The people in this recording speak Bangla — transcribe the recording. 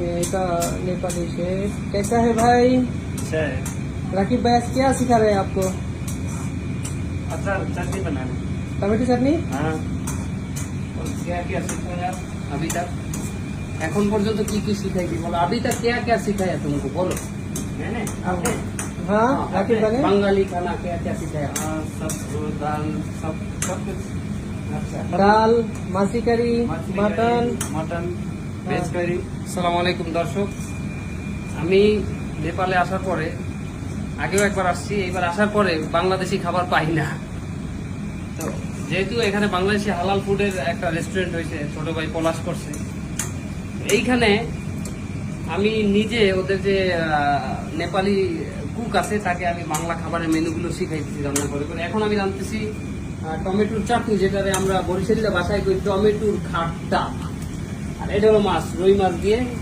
ये का नेपाली शेफ कैसा है भाई? अच्छा है। राकिब भाई आज क्या सिखा रहे हैं आपको? अच्छा चटनी बनाने। टमाटो चटनी? हाँ। और क्या क्या सिखाया अभी तक? এখন পর্যন্ত কি কি শিখাইছি বলো? अभी तक क्या क्या सिखाया तुमको बोलो? मैंने आपने? हाँ राकिब भाई ने बंगाली खाना क्या क्या सिखाया? हाँ, सब दाल सब सब कुछ। अच्छा ডাল, মাছি কারি, मछली মাটন। करी, मटन वेज करी। আসসালামু আলাইকুম দর্শক, আমি নেপালে আসার পরে আগেও একবার আসছি, এইবার আসার পরে বাংলাদেশি খাবার পাই না। তো যেহেতু এখানে বাংলাদেশি হালাল ফুডের একটা রেস্টুরেন্ট হয়েছে, ছোট ভাই পলাশ করছে, এইখানে আমি নিজে ওদের যে নেপালি কুক আছে তাকে আমি বাংলা খাবারের মেনুগুলো শিখাইতেছি রান্না করে করে। এখন আমি রাঁধতেছি টমেটোর চাটনি, যেটারে আমরা বরিশালীরা বাসায় করি টমেটোর খাট্টা, আর এটা হলো মাছ, রুই মাছ দিয়ে